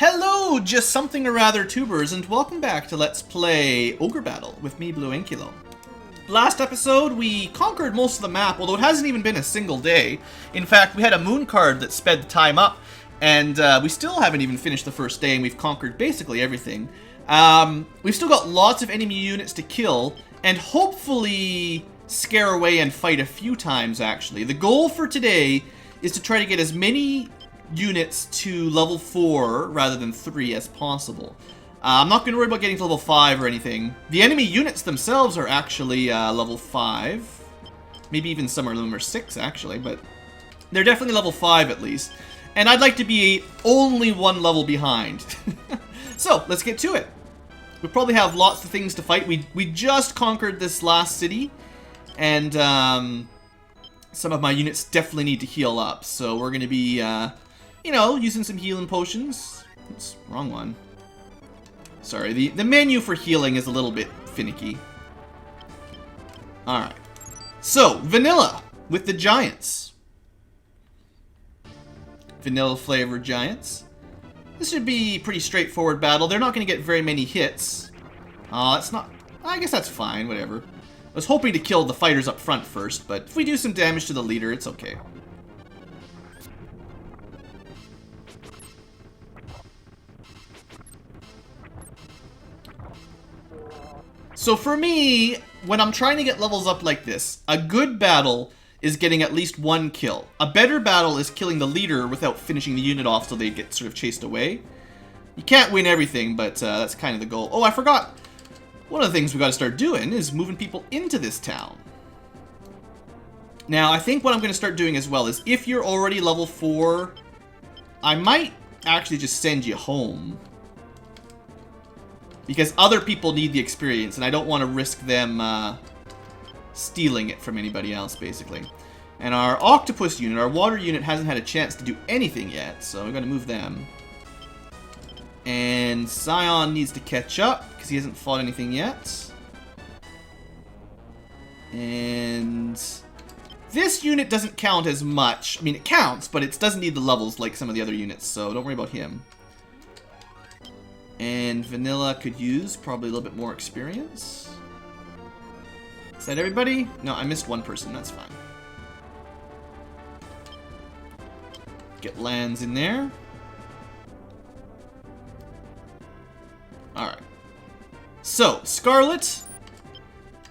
Hello, just something or rather tubers, and welcome back to Let's Play Ogre Battle with me, BlueAnkylo. Last episode, we conquered most of the map, although it hasn't even been a single day. In fact, we had a moon card that sped the time up, and we still haven't even finished the first day, and we've conquered basically everything. We've still got lots of enemy units to kill, and hopefully scare away and fight a few times, actually. The goal for today is to try to get as many units to level 4 rather than 3 as possible. I'm not going to worry about getting to level 5 or anything. The enemy units themselves are actually level 5. Maybe even some of them are 6 actually, but they're definitely level 5 at least. And I'd like to be only one level behind. So, let's get to it. We probably have lots of things to fight. We just conquered this last city, and some of my units definitely need to heal up. So we're going to be you know, using some healing potions. Oops, wrong one. Sorry, the menu for healing is a little bit finicky. Alright. So, vanilla with the giants. Vanilla flavored giants. This should be a pretty straightforward battle. They're not going to get very many hits. It's not... I guess that's fine, whatever. I was hoping to kill the fighters up front first, but if we do some damage to the leader, it's okay. So for me, when I'm trying to get levels up like this, a good battle is getting at least one kill. A better battle is killing the leader without finishing the unit off so they get sort of chased away. You can't win everything, but that's kind of the goal. Oh, I forgot. One of the things we got to start doing is moving people into this town. Now, I think what I'm going to start doing as well is if you're already level 4, I might actually just send you home. Because other people need the experience, and I don't want to risk them stealing it from anybody else, basically. And our octopus unit, our water unit, hasn't had a chance to do anything yet, so we're going to move them. And Scion needs to catch up, because he hasn't fought anything yet. And this unit doesn't count as much. I mean, it counts, but it doesn't need the levels like some of the other units, so don't worry about him. And Vanilla could use probably a little bit more experience. Is that everybody? No, I missed one person. That's fine. Get lands in there. Alright. So, Scarlet.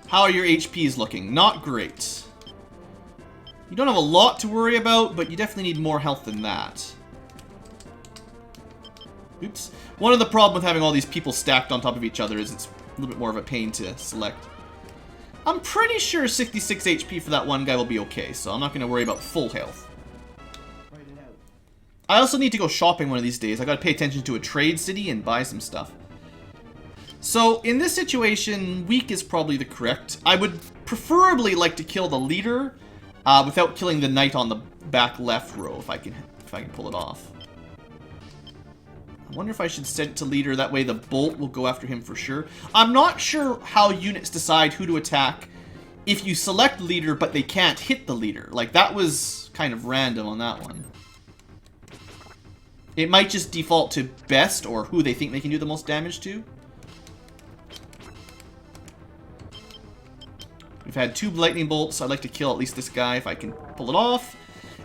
How are your HPs looking? Not great. You don't have a lot to worry about, but you definitely need more health than that. Oops. One of the problems with having all these people stacked on top of each other is it's a little bit more of a pain to select. I'm pretty sure 66 HP for that one guy will be okay, so I'm not going to worry about full health. I also need to go shopping one of these days. I got to pay attention to a trade city and buy some stuff. So, in this situation, weak is probably the correct. I would preferably like to kill the leader without killing the knight on the back left row, if I can pull it off. I wonder if I should set it to leader, that way the bolt will go after him for sure. I'm not sure how units decide who to attack if you select leader but they can't hit the leader. Like, that was kind of random on that one. It might just default to best or who they think they can do the most damage to. We've had 2 lightning bolts. I'd like to kill at least this guy if I can pull it off.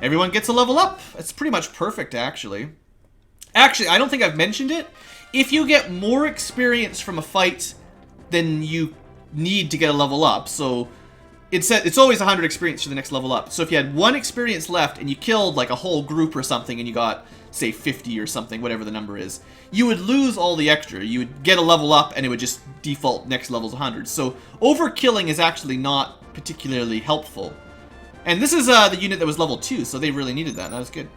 Everyone gets a level up. It's pretty much perfect, actually. Actually, I don't think I've mentioned it. If you get more experience from a fight than you need to get a level up, so it's always 100 experience for the next level up. So if you had 1 experience left and you killed like a whole group or something and you got, say, 50 or something, whatever the number is, you would lose all the extra. You would get a level up and it would just default next level's 100. So overkilling is actually not particularly helpful. And this is the unit that was level 2, so they really needed that. That was good.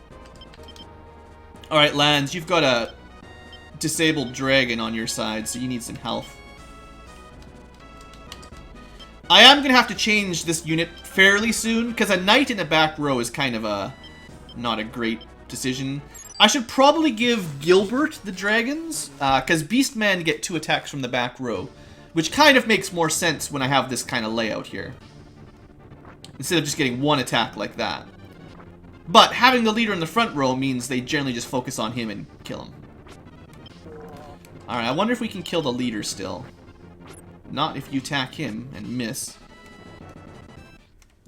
Alright, Lands, you've got a disabled dragon on your side, so you need some health. I am going to have to change this unit fairly soon, because a knight in the back row is kind of not a great decision. I should probably give Gilbert the dragons, because Beastmen get 2 attacks from the back row, which kind of makes more sense when I have this kind of layout here, instead of just getting 1 attack like that. But having the leader in the front row means they generally just focus on him and kill him. Alright, I wonder if we can kill the leader still. Not if you attack him and miss.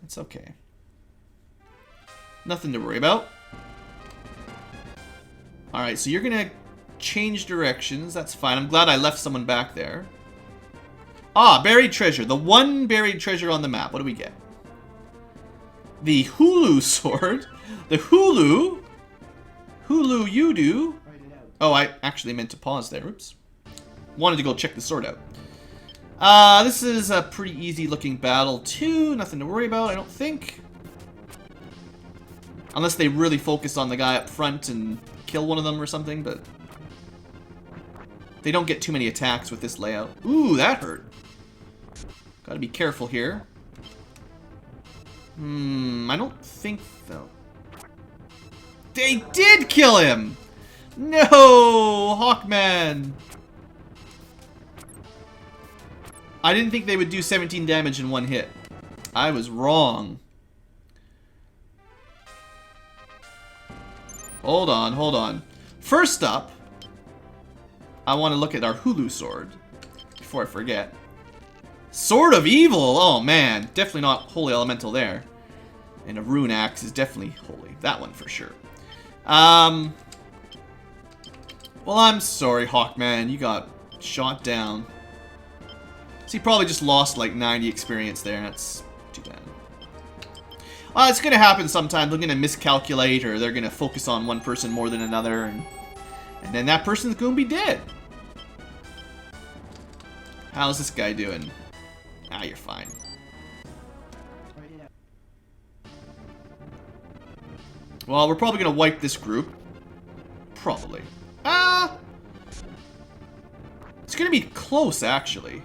It's okay. Nothing to worry about. Alright, so you're gonna change directions. That's fine. I'm glad I left someone back there. Ah, buried treasure. The one buried treasure on the map. What do we get? The Hulu sword. The Hulu. Hulu you do. Oh, I actually meant to pause there. Oops. Wanted to go check the sword out. This is a pretty easy looking battle too. Nothing to worry about, I don't think. Unless they really focus on the guy up front and kill one of them or something, but they don't get too many attacks with this layout. Ooh, that hurt. Gotta be careful here. I don't think though. They did kill him! No, Hawkman! I didn't think they would do 17 damage in one hit. I was wrong. Hold on, hold on. First up, I want to look at our Hulu sword before I forget. Sword of Evil! Oh man, definitely not Holy Elemental there. And a Rune Axe is definitely holy. That one for sure. Well, I'm sorry, Hawkman. You got shot down. So he probably just lost like 90 experience there. That's too bad. Well, it's going to happen sometimes. They're going to miscalculate, or they're going to focus on one person more than another. And then that person's going to be dead. How's this guy doing? Ah, you're fine. Well, we're probably going to wipe this group. Probably. It's going to be close, actually.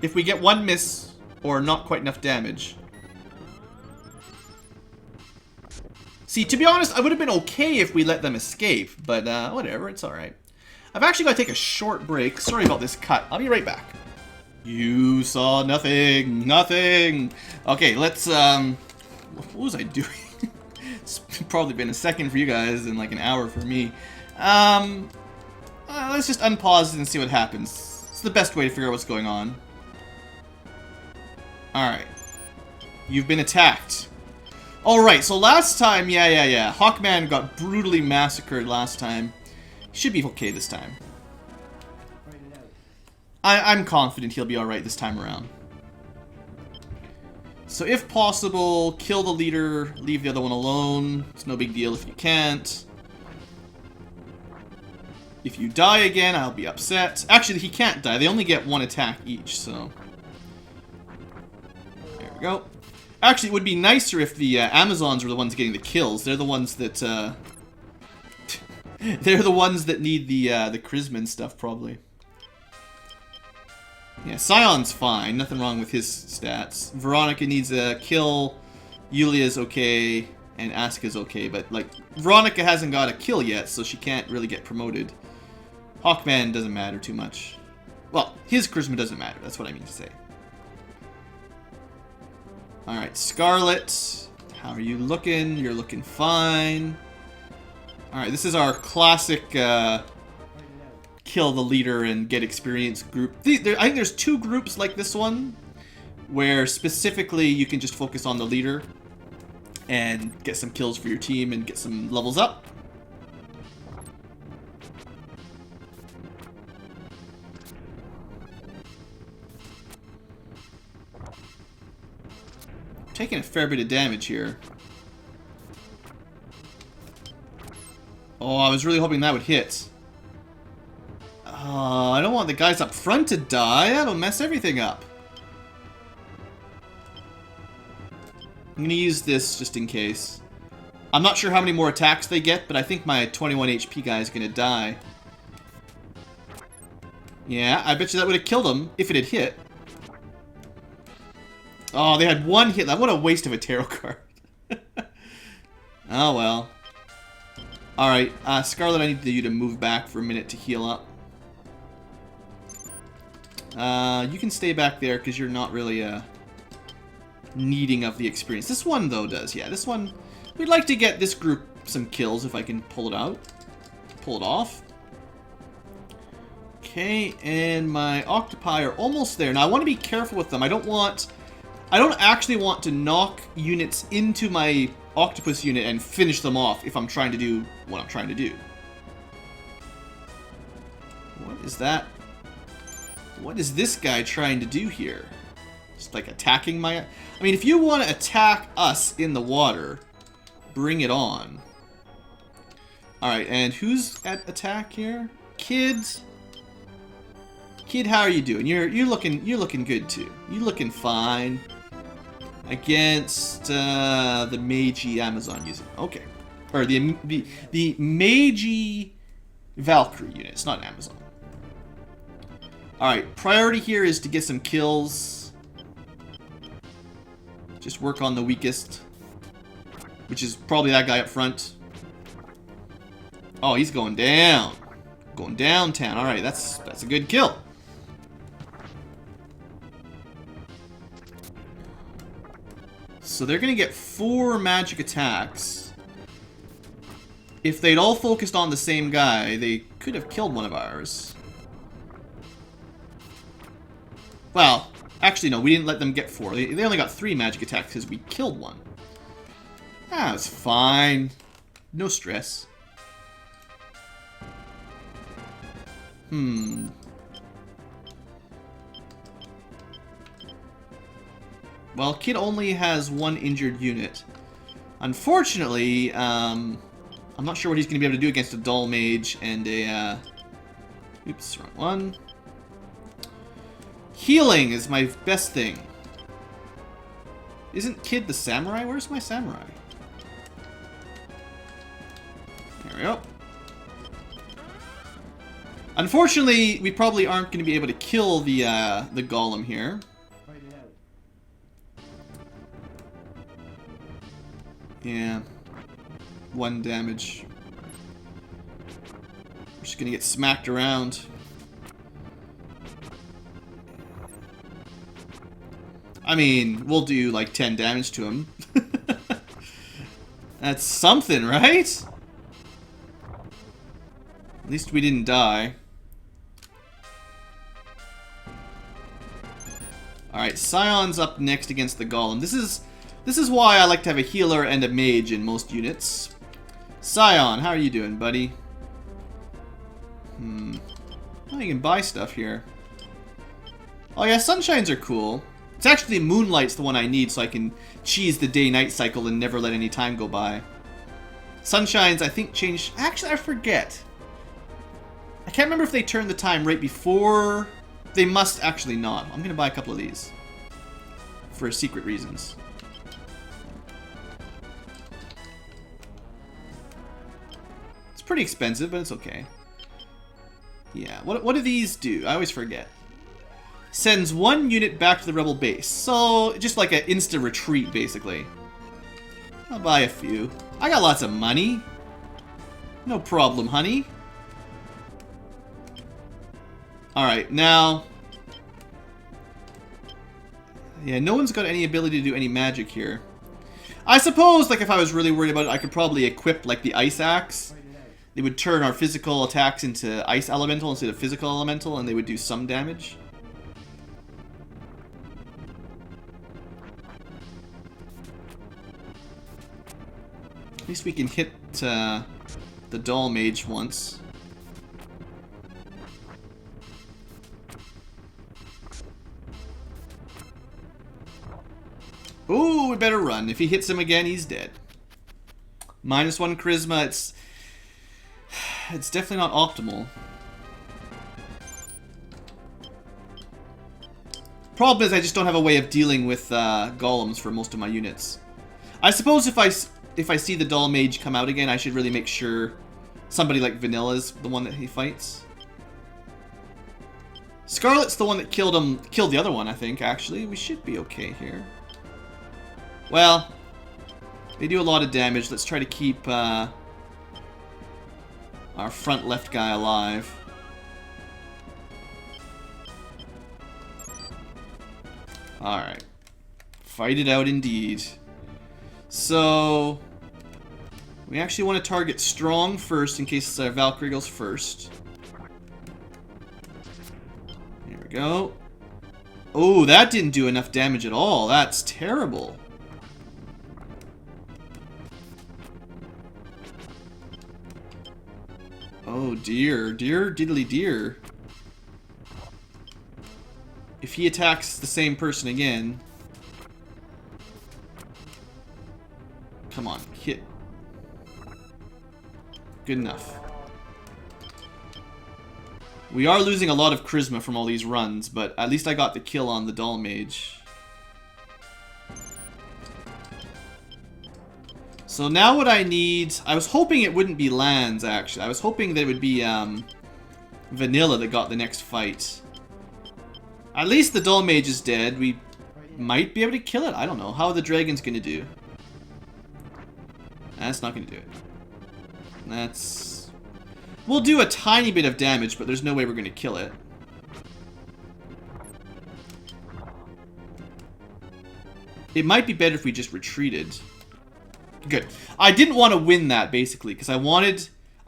If we get one miss, or not quite enough damage. See, to be honest, I would have been okay if we let them escape. But, whatever, it's alright. I've actually got to take a short break. Sorry about this cut. I'll be right back. You saw nothing. Nothing. Okay, let's, what was I doing? It's probably been a second for you guys and like an hour for me. Let's just unpause and see what happens. It's the best way to figure out what's going on. Alright. You've been attacked. Alright, so last time, yeah. Hawkman got brutally massacred last time. Should be okay this time. I'm confident he'll be alright this time around. So if possible, kill the leader, leave the other one alone. It's no big deal if you can't. If you die again, I'll be upset. Actually, he can't die. They only get one attack each, so... There we go. Actually, it would be nicer if the Amazons were the ones getting the kills. They're the ones that, they're the ones that need the charisma and stuff, probably. Yeah, Scion's fine. Nothing wrong with his stats. Veronica needs a kill. Yulia's okay. And Asuka's okay. But, like, Veronica hasn't got a kill yet, so she can't really get promoted. Hawkman doesn't matter too much. Well, his charisma doesn't matter. That's what I mean to say. Alright, Scarlet. How are you looking? You're looking fine. Alright, this is our classic... kill the leader and get experience group. I think there's two groups like this one where specifically you can just focus on the leader and get some kills for your team and get some levels up. Taking a fair bit of damage here. Oh, I was really hoping that would hit. I don't want the guys up front to die. That'll mess everything up. I'm going to use this just in case. I'm not sure how many more attacks they get, but I think my 21 HP guy is going to die. Yeah, I bet you that would have killed him if it had hit. Oh, they had one hit. What a waste of a tarot card. Oh, well. Alright, Scarlet, I need you to move back for a minute to heal up. You can stay back there because you're not really needing of the experience. This one, though, does. Yeah, this one... We'd like to get this group some kills if I can pull it out. Pull it off. Okay, and my octopi are almost there. Now I want to be careful with them. I don't actually want to knock units into my octopus unit and finish them off if I'm trying to do what I'm trying to do. What is that? What is this guy trying to do here? Just like attacking my... I mean, if you want to attack us in the water, bring it on. Alright, and who's at attack here? Kid. Kid, how are you doing? You're looking good too. You're looking fine. Against the Meiji Amazon user. Okay. Or the Meiji Valkyrie unit. It's not an Amazon. Alright, priority here is to get some kills. Just work on the weakest. Which is probably that guy up front. Oh, he's going down. Going downtown. Alright, that's a good kill. So they're going to get 4 magic attacks. If they'd all focused on the same guy, they could have killed one of ours. Well, actually no, we didn't let them get 4. They only got 3 magic attacks because we killed one. Ah, it's fine. No stress. Well, Kid only has 1 injured unit. Unfortunately, I'm not sure what he's going to be able to do against a Dull Mage and a... Oops, wrong one. Healing is my best thing. Isn't Kid the samurai? Where's my samurai? There we go. Unfortunately, we probably aren't going to be able to kill the golem here. Yeah. 1 damage. We're just going to get smacked around. I mean, we'll do like 10 damage to him. That's something, right? At least we didn't die. Alright, Scion's up next against the Golem. This is why I like to have a healer and a mage in most units. Scion, how are you doing, buddy? Oh, you can buy stuff here. Oh yeah, Sunshines are cool. It's actually Moonlight's the one I need so I can cheese the day-night cycle and never let any time go by. Sunshines, I think, changed... Actually, I forget. I can't remember if they turned the time right before... They must actually not. I'm going to buy a couple of these. For secret reasons. It's pretty expensive, but it's okay. Yeah, what do these do? I always forget. Sends 1 unit back to the rebel base. So, just like an insta-retreat, basically. I'll buy a few. I got lots of money. No problem, honey. Alright, now... Yeah, no one's got any ability to do any magic here. I suppose, like, if I was really worried about it, I could probably equip, like, the Ice Axe. They would turn our physical attacks into Ice Elemental instead of Physical Elemental, and they would do some damage. At least we can hit the Dull Mage once. Ooh, we better run. If he hits him again, he's dead. -1 charisma, it's definitely not optimal. Problem is, I just don't have a way of dealing with golems for most of my units. I suppose if I see the Dull Mage come out again, I should really make sure somebody like Vanilla's the one that he fights. Scarlet's the one that killed the other one, I think, actually. We should be okay here. Well, they do a lot of damage. Let's try to keep our front left guy alive. Alright. Fight it out indeed. So, we actually want to target strong first in case Valkyrie goes first. go. Oh, that didn't do enough damage at all. That's terrible. Oh dear, dear diddly dear. If he attacks the same person again... Come on, hit. Good enough. We are losing a lot of charisma from all these runs, but at least I got the kill on the doll mage. So now what I need... I was hoping it wouldn't be lands, actually. I was hoping that it would be vanilla that got the next fight. At least the doll mage is dead. We might be able to kill it. I don't know. How are the dragons going to do? That's not going to do it. That's... We'll do a tiny bit of damage, but there's no way we're going to kill it. It might be better if we just retreated. Good. I didn't want to win that, basically, because I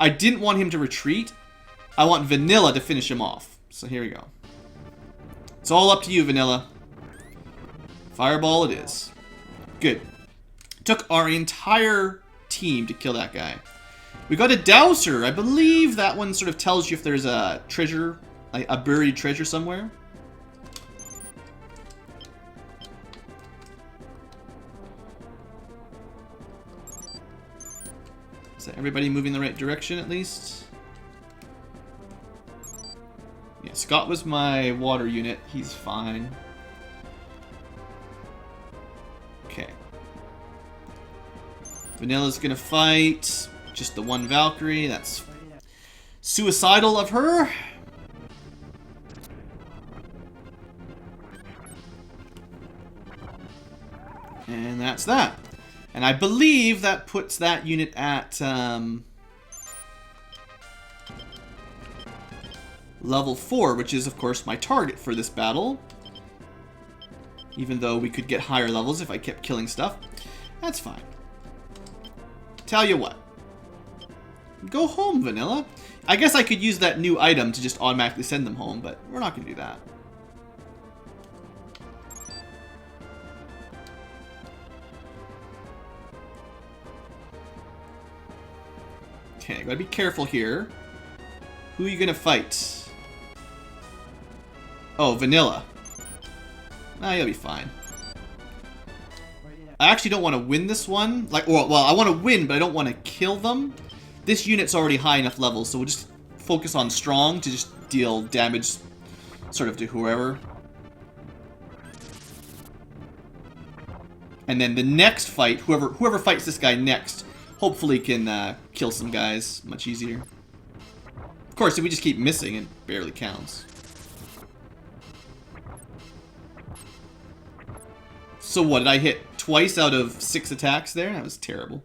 didn't want him to retreat. I want Vanilla to finish him off. So here we go. It's all up to you, Vanilla. Fireball it is. Good. Took our entire team to kill that guy. We got a Dowser. I believe that one sort of tells you if there's a treasure, a buried treasure somewhere. Is that everybody moving in the right direction at least? Yeah, Scott was my water unit. He's fine. Okay. Vanilla's gonna fight just the one Valkyrie. That's suicidal of her. And that's that. And I believe that puts that unit at level 4, which is, of course, my target for this battle. Even though we could get higher levels if I kept killing stuff. That's fine. Tell you what. Go home, Vanilla. I guess I could use that new item to just automatically send them home, but we're not going to do that. Okay, gotta be careful here. Who are you gonna fight? Oh, Vanilla. Ah, you'll be fine. I actually don't want to win this one. Well, I want to win, but I don't want to kill them. This unit's already high enough level, so we'll just focus on strong to just deal damage sort of to whoever. And then the next fight, whoever fights this guy next, hopefully can kill some guys much easier. Of course, if we just keep missing, it barely counts. So what, did I hit twice out of 6 attacks there? That was terrible.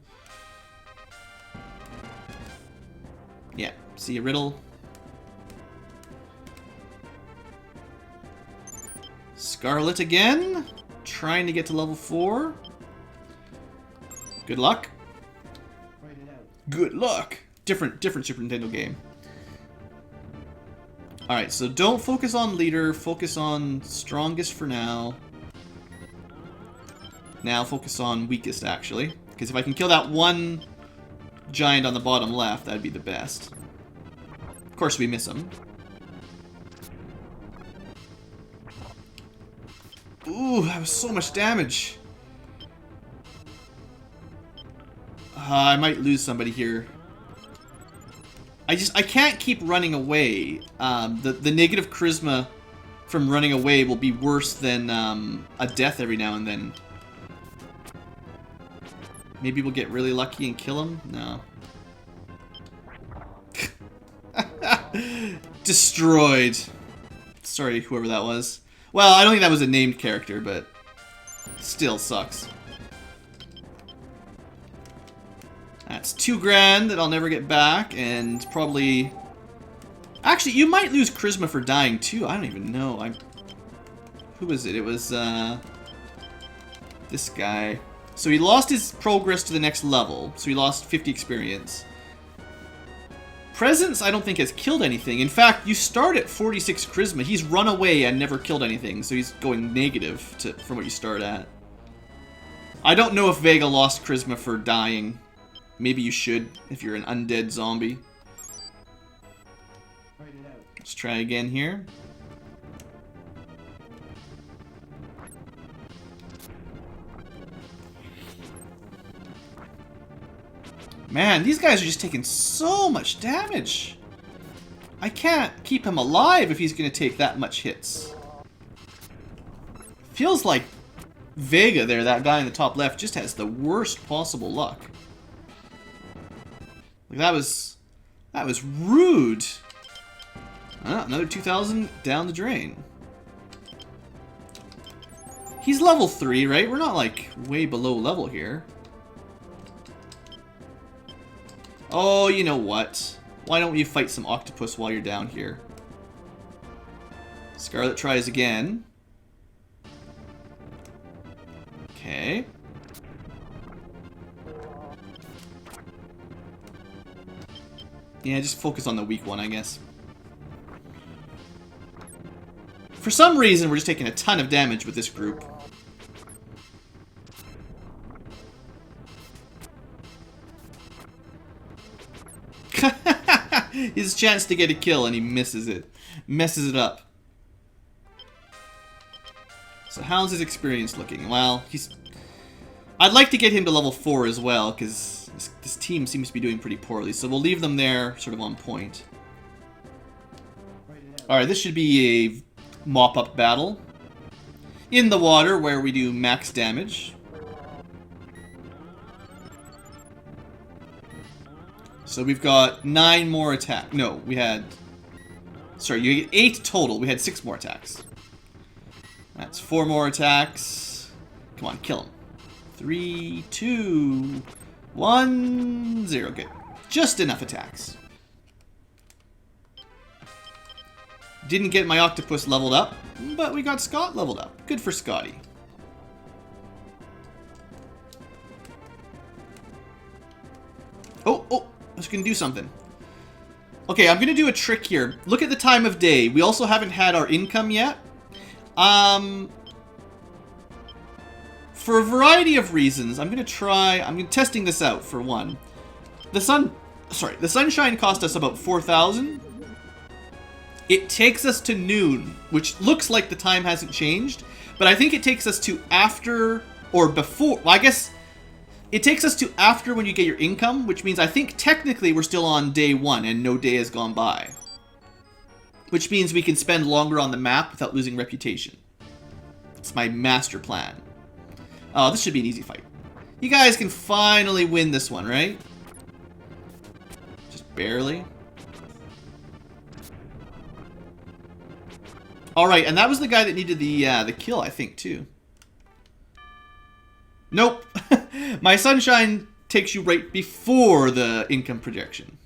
Yeah, see a riddle. Scarlet again. Trying to get to level 4. Good luck. Good luck. Different Super Nintendo game. Alright, so don't focus on leader. Focus on strongest for now. Now focus on weakest, actually. Because if I can kill that one giant on the bottom left, that'd be the best. Of course, we miss him. Ooh, that was so much damage. I might lose somebody here. I can't keep running away. The negative charisma from running away will be worse than a death every now and then. Maybe we'll get really lucky and kill him? No. Destroyed. Sorry, whoever that was. Well, I don't think that was a named character, but still sucks. That's $2 grand that I'll never get back, and probably... Actually, you might lose charisma for dying, too. I don't even know. Who was it? It was, this guy. So he lost his progress to the next level, so he lost 50 experience. Presence, I don't think has killed anything. In fact, you start at 46 charisma. He's run away and never killed anything, so he's going negative from what you start at. I don't know if Vega lost charisma for dying. Maybe you should, if you're an undead zombie. Let's try again here. Man, these guys are just taking so much damage. I can't keep him alive if he's going to take that much hits. Feels like Vega there, that guy in the top left, just has the worst possible luck. Like that was rude. Another 2,000 down the drain. He's level 3, right? We're not like way below level here. Oh, you know what? Why don't you fight some octopus while you're down here? Scarlet tries again. Okay. Yeah, just focus on the weak one, I guess. For some reason, we're just taking a ton of damage with this group. His chance to get a kill and he misses it. Messes it up. So how's his experience looking? Well, I'd like to get him to level 4 as well, because this team seems to be doing pretty poorly. So we'll leave them there, sort of on point. Alright, this should be a mop-up battle. In the water, where we do max damage. So we've got 9 more attack. No, we had... Sorry, you get 8 total. We had 6 more attacks. That's 4 more attacks. Come on, kill him. 3, 2, 1, 0. Good. Just enough attacks. Didn't get my octopus leveled up, but we got Scott leveled up. Good for Scotty. Oh, I was going to do something. Okay, I'm going to do a trick here. Look at the time of day. We also haven't had our income yet. For a variety of reasons, I'm testing this out for one. The sunshine cost us about 4,000. It takes us to noon, which looks like the time hasn't changed, but I think it takes us to after or before. Well, I guess it takes us to after when you get your income, which means I think technically we're still on day 1 and no day has gone by. Which means we can spend longer on the map without losing reputation. It's my master plan. Oh, this should be an easy fight. You guys can finally win this one, right? Just barely. Alright, and that was the guy that needed the kill, I think, too. Nope. My sunshine takes you right before the income projection.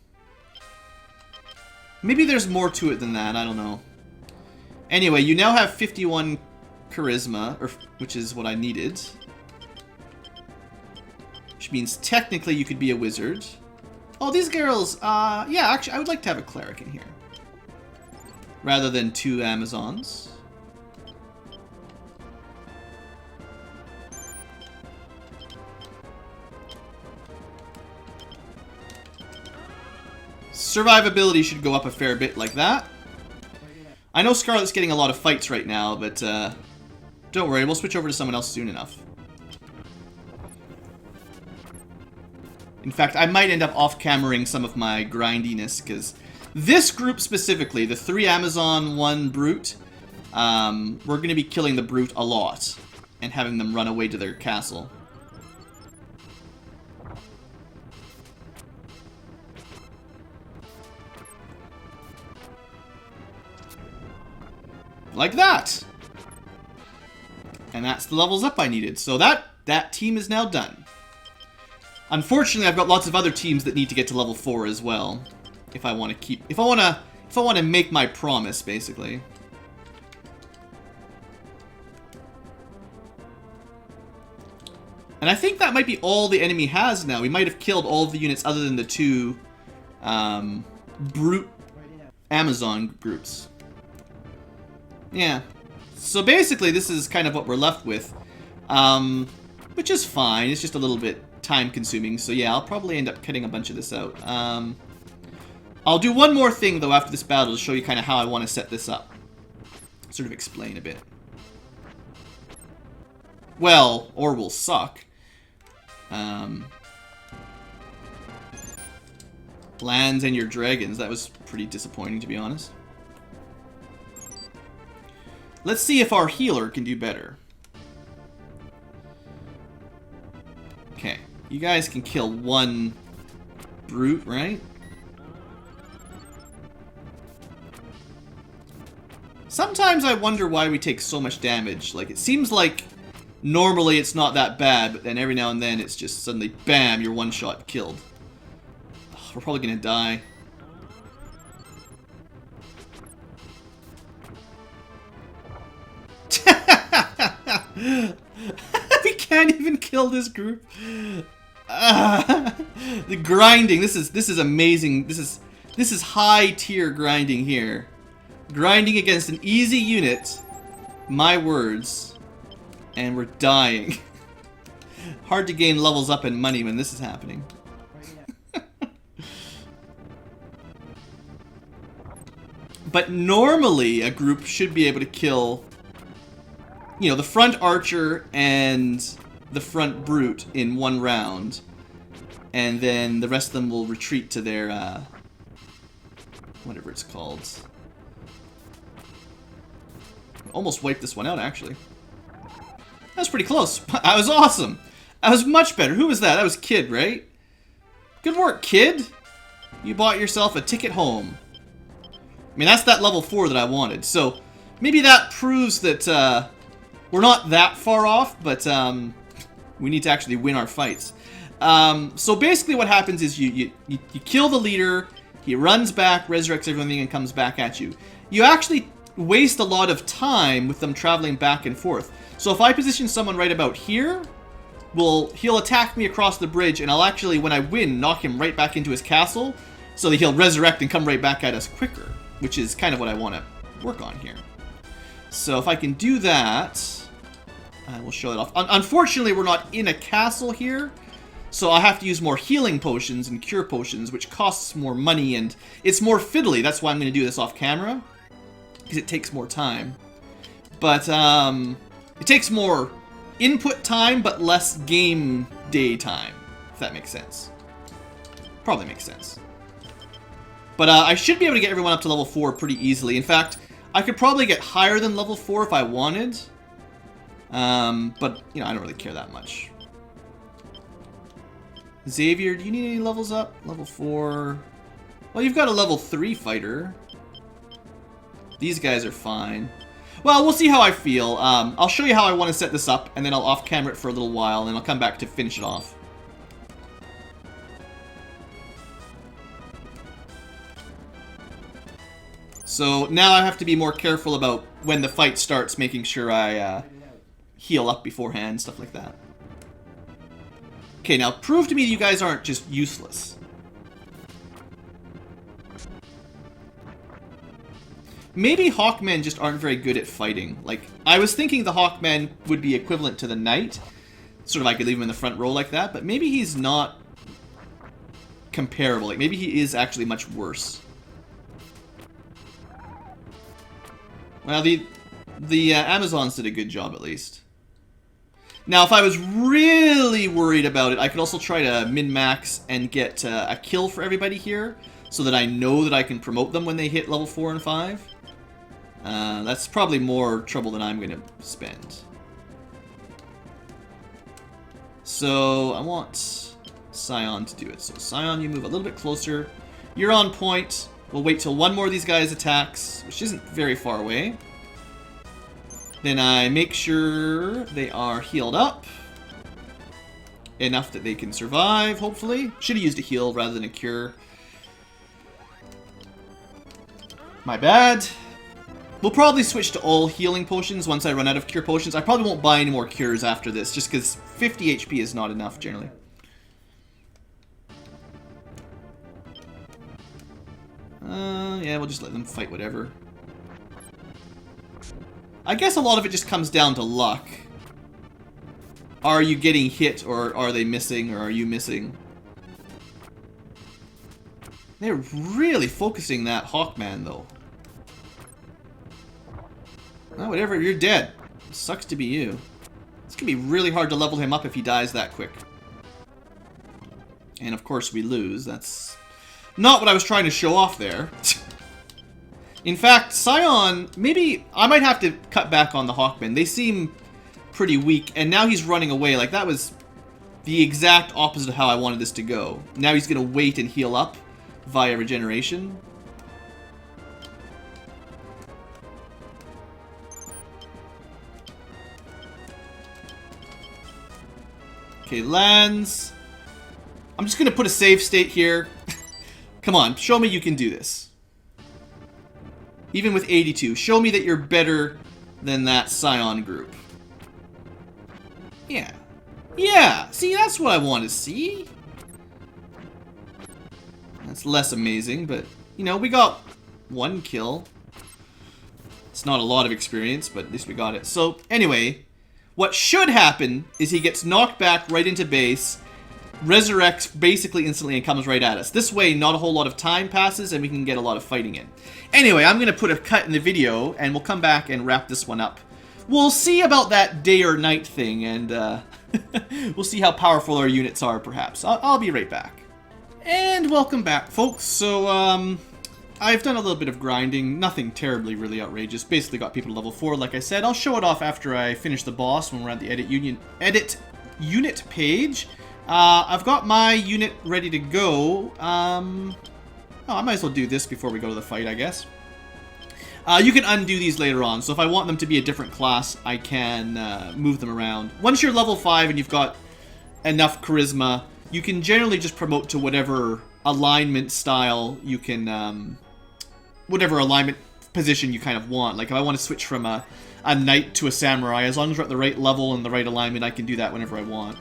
Maybe there's more to it than that, I don't know. Anyway, you now have 51 charisma, which is what I needed. Which means technically you could be a wizard. Oh, these girls, yeah, actually, I would like to have a cleric in here. Rather than 2 Amazons. Survivability should go up a fair bit like that. I know Scarlet's getting a lot of fights right now, but don't worry, we'll switch over to someone else soon enough. In fact, I might end up off-cameraing some of my grindiness, because this group specifically, the 3 Amazon, 1 Brute, we're going to be killing the Brute a lot and having them run away to their castle. Like that! And that's the levels up I needed. So that team is now done. Unfortunately, I've got lots of other teams that need to get to level 4 as well. If I want to make my promise, basically. And I think that might be all the enemy has now. We might have killed all of the units other than the 2 brute Amazon groups. Yeah. So basically, this is kind of what we're left with. Which is fine. It's just a little bit time-consuming. So yeah, I'll probably end up cutting a bunch of this out. I'll do one more thing, though, after this battle to show you kind of how I want to set this up. Sort of explain a bit. Well, or will suck. Lands and your dragons. That was pretty disappointing, to be honest. Let's see if our healer can do better. Okay. You guys can kill one brute, right? Sometimes I wonder why we take so much damage. Like, it seems like normally it's not that bad, but then every now and then it's just suddenly, bam, you're one shot killed. Ugh, we're probably gonna die. We can't even kill this group. The grinding. This is amazing. This is high tier grinding here. Grinding against an easy unit. My words. And we're dying. Hard to gain levels up and money when this is happening. But normally a group should be able to kill, you know, the front archer and the front brute in one round. And then the rest of them will retreat to their, whatever it's called. Almost wiped this one out, actually. That was pretty close. That was awesome. That was much better. Who was that? That was Kid, right? Good work, Kid. You bought yourself a ticket home. I mean, that's that level 4 that I wanted. So, maybe that proves that we're not that far off, but we need to actually win our fights. So basically what happens is you kill the leader, he runs back, resurrects everything, and comes back at you. You actually waste a lot of time with them traveling back and forth. So if I position someone right about here, he'll attack me across the bridge, and I'll actually, when I win, knock him right back into his castle, so that he'll resurrect and come right back at us quicker, which is kind of what I want to work on here. So if I can do that, I will show it off. Unfortunately, we're not in a castle here, so I have to use more healing potions and cure potions, which costs more money, and it's more fiddly. That's why I'm going to do this off camera, because it takes more time. But it takes more input time, but less game day time, if that makes sense. Probably makes sense. But I should be able to get everyone up to level 4 pretty easily. In fact, I could probably get higher than level 4 if I wanted. But, you know, I don't really care that much. Xavier, do you need any levels up? Level 4. Well, you've got a level 3 fighter. These guys are fine. Well, we'll see how I feel. I'll show you how I want to set this up, and then I'll off-camera it for a little while, and then I'll come back to finish it off. So now I have to be more careful about when the fight starts, making sure I heal up beforehand, stuff like that. Okay, now prove to me you guys aren't just useless. Maybe Hawkmen just aren't very good at fighting. Like, I was thinking the Hawkman would be equivalent to the Knight. Sort of I could leave him in the front row like that, but maybe he's not comparable. Like, maybe he is actually much worse. Well, the Amazons did a good job, at least. Now, if I was really worried about it, I could also try to min-max and get a kill for everybody here, so that I know that I can promote them when they hit level 4 and 5. That's probably more trouble than I'm going to spend. So, I want Scion to do it. So, Scion, you move a little bit closer. You're on point. We'll wait till one more of these guys attacks, which isn't very far away. Then I make sure they are healed up. Enough that they can survive, hopefully. Should have used a heal rather than a cure. My bad. We'll probably switch to all healing potions once I run out of cure potions. I probably won't buy any more cures after this, just because 50 HP is not enough, generally. Yeah, we'll just let them fight whatever. I guess a lot of it just comes down to luck. Are you getting hit, or are they missing, or are you missing? They're really focusing that Hawkman, though. Well, whatever, you're dead. Sucks to be you. It's gonna be really hard to level him up if he dies that quick. And of course we lose. That's not what I was trying to show off there. In fact, Scion, maybe I might have to cut back on the Hawkmen. They seem pretty weak, and now he's running away. Like, that was the exact opposite of how I wanted this to go. Now he's gonna wait and heal up via regeneration. Okay, lands. I'm just gonna put a save state here. Come on, show me you can do this. Even with 82, show me that you're better than that Scion group. Yeah. Yeah! See, that's what I want to see. That's less amazing, but, you know, we got one kill. It's not a lot of experience, but at least we got it. So, anyway, what should happen is he gets knocked back right into base, resurrects basically instantly, and comes right at us. This way, not a whole lot of time passes, and we can get a lot of fighting in. Anyway, I'm going to put a cut in the video, and we'll come back and wrap this one up. We'll see about that day or night thing, and we'll see how powerful our units are, perhaps. I'll be right back. And welcome back, folks. So, I've done a little bit of grinding. Nothing terribly really outrageous. Basically got people to level 4, like I said. I'll show it off after I finish the boss when we're at the edit unit page. I've got my unit ready to go. I might as well do this before we go to the fight, I guess. You can undo these later on, so if I want them to be a different class, I can move them around. Once you're level 5 and you've got enough charisma, you can generally just promote to whatever alignment style you can, whatever alignment position you kind of want. Like if I want to switch from a knight to a samurai, as long as we're at the right level and the right alignment, I can do that whenever I want.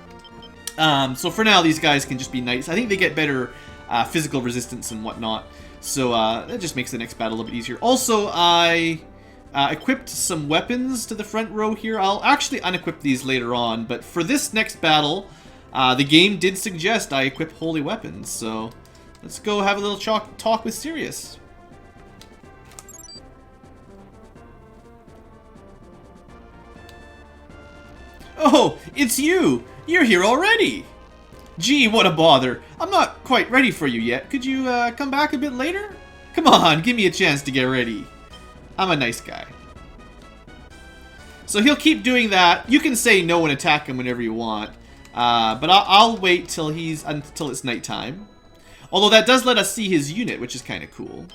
So for now, these guys can just be knights. I think they get better physical resistance and whatnot. So that just makes the next battle a little bit easier. Also, I equipped some weapons to the front row here. I'll actually unequip these later on. But for this next battle, the game did suggest I equip holy weapons. So let's go have a little talk with Sirius. Oh, it's you! You're here already! Gee, what a bother. I'm not quite ready for you yet. Could you come back a bit later? Come on, give me a chance to get ready. I'm a nice guy. So he'll keep doing that. You can say no and attack him whenever you want. But I'll wait till it's nighttime. Although that does let us see his unit, which is kind of cool.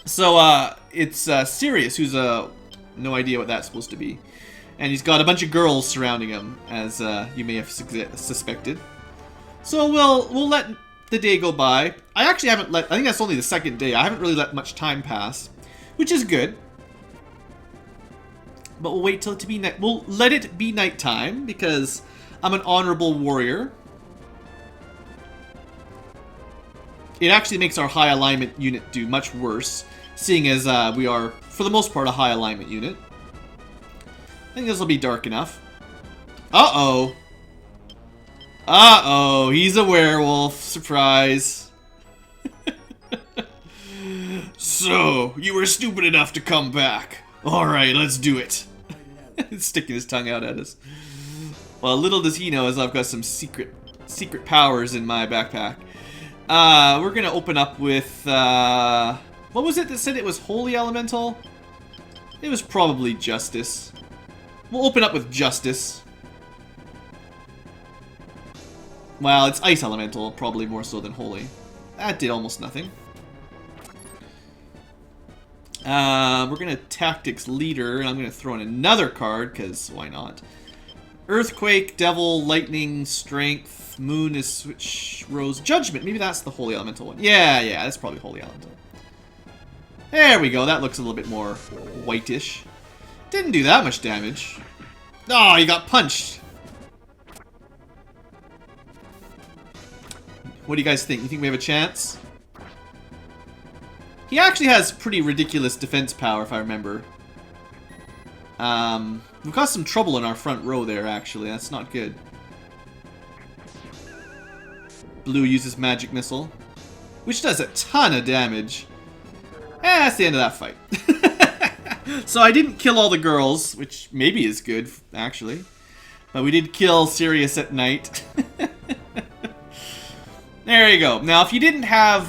So it's Sirius, who's no idea what that's supposed to be. And he's got a bunch of girls surrounding him, as you may have suspected. So we'll let the day go by. I actually haven't I think that's only the second day. I haven't really let much time pass, which is good. But we'll wait till it to be night. We'll let it be nighttime because I'm an honorable warrior. It actually makes our high alignment unit do much worse, seeing as we are, for the most part, a high alignment unit. I think this will be dark enough. Uh-oh. Uh-oh, he's a werewolf. Surprise. So, you were stupid enough to come back. Alright, let's do it. Sticking his tongue out at us. Well, little does he know as I've got some secret powers in my backpack. We're gonna open up with, what was it that said it was Holy Elemental? It was probably Justice. We'll open up with Justice. Well, it's Ice Elemental, probably more so than Holy. That did almost nothing. We're gonna Tactics Leader, and I'm gonna throw in another card, because why not? Earthquake, Devil, Lightning, Strength, Moon is Switch, Rose, Judgment. Maybe that's the Holy Elemental one. Yeah, that's probably Holy Elemental. There we go, that looks a little bit more whitish. Didn't do that much damage. Oh, you got punched. What do you guys think? You think we have a chance? He actually has pretty ridiculous defense power, if I remember. We've got some trouble in our front row there, actually. That's not good. Blue uses magic missile, which does a ton of damage. That's the end of that fight. So I didn't kill all the girls, which maybe is good, actually. But we did kill Sirius at night. There you go. Now, if you didn't have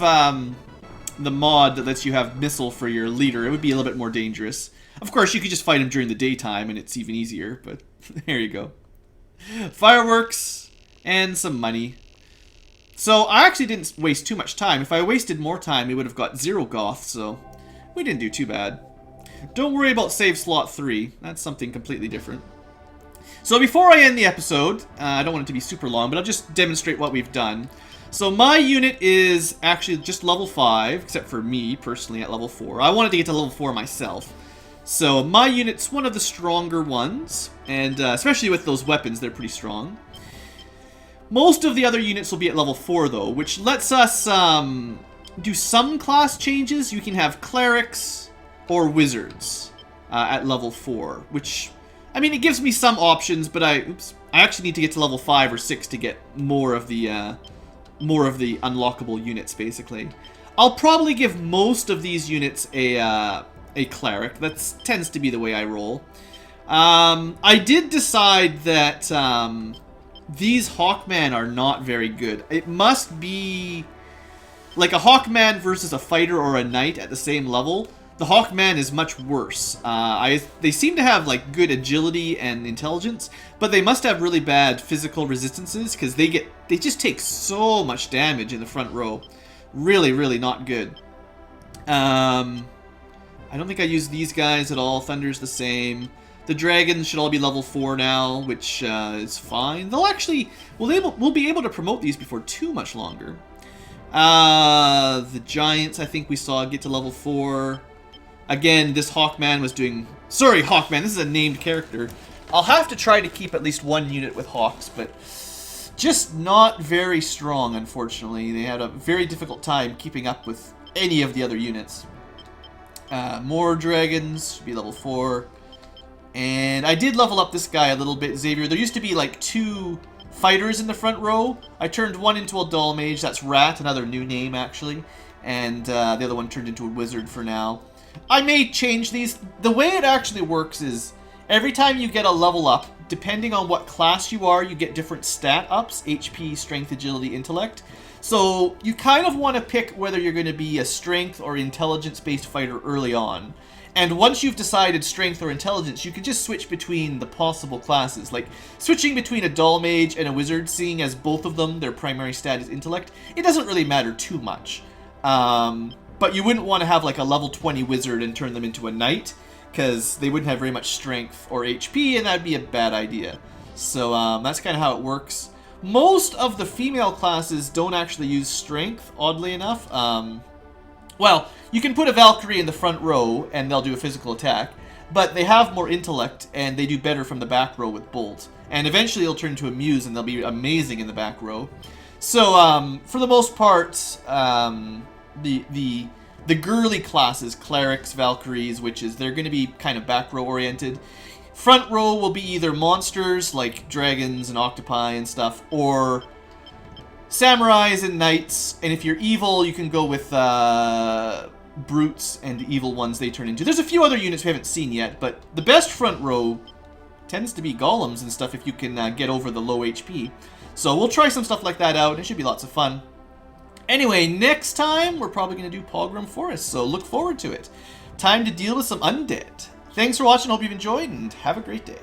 the mod that lets you have missile for your leader, it would be a little bit more dangerous. Of course, you could just fight him during the daytime, and it's even easier, but there you go. Fireworks, and some money. So, I actually didn't waste too much time. If I wasted more time, we would have got 0 goth, so we didn't do too bad. Don't worry about save slot 3. That's something completely different. So, before I end the episode, I don't want it to be super long, but I'll just demonstrate what we've done. So, my unit is actually just level 5, except for me, personally, at level 4. I wanted to get to level 4 myself. So, my unit's one of the stronger ones, and especially with those weapons, they're pretty strong. Most of the other units will be at level 4, though, which lets us do some class changes. You can have clerics or wizards at level 4, which, I mean, it gives me some options, but I actually need to get to level 5 or 6 to get more of the unlockable units, basically. I'll probably give most of these units a cleric. That tends to be the way I roll. I did decide that these Hawkmen are not very good. It must be like a Hawkman versus a fighter or a knight at the same level. The Hawkman is much worse. They seem to have like good agility and intelligence, but they must have really bad physical resistances because they just take so much damage in the front row. Really, really not good. I don't think I use these guys at all. Thunder's the same. The dragons should all be level 4 now, which is fine. They'll actually... We'll be able to promote these before too much longer. The giants, I think we saw get to level 4. Again, this Hawkman was doing... Sorry, Hawkman, this is a named character. I'll have to try to keep at least one unit with Hawks, but... just not very strong, unfortunately. They had a very difficult time keeping up with any of the other units. More dragons, should be level 4. And I did level up this guy a little bit, Xavier. There used to be like 2 fighters in the front row. I turned one into a dull mage. That's Rat, another new name, actually. And the other one turned into a wizard for now. I may change these. The way it actually works is every time you get a level up, depending on what class you are, you get different stat ups. HP, strength, agility, intellect. So you kind of want to pick whether you're going to be a strength or intelligence-based fighter early on. And once you've decided strength or intelligence, you can just switch between the possible classes. Like, switching between a dull mage and a wizard, seeing as both of them, their primary stat is intellect, it doesn't really matter too much. But you wouldn't want to have like a level 20 wizard and turn them into a knight, because they wouldn't have very much strength or HP, and that'd be a bad idea. So that's kind of how it works. Most of the female classes don't actually use strength, oddly enough. Well, you can put a Valkyrie in the front row, and they'll do a physical attack, but they have more intellect, and they do better from the back row with Bolt. And eventually they'll turn into a Muse, and they'll be amazing in the back row. So, for the most part, the girly classes, clerics, Valkyries, witches, they're going to be kind of back row oriented. Front row will be either monsters, like dragons and octopi and stuff, or samurais and knights, and if you're evil, you can go with brutes and evil ones they turn into. There's a few other units we haven't seen yet, but the best front row tends to be golems and stuff if you can get over the low HP. So we'll try some stuff like that out. It should be lots of fun. Anyway, next time, we're probably going to do Pogrom Forest, so look forward to it. Time to deal with some undead. Thanks for watching, hope you've enjoyed, and have a great day.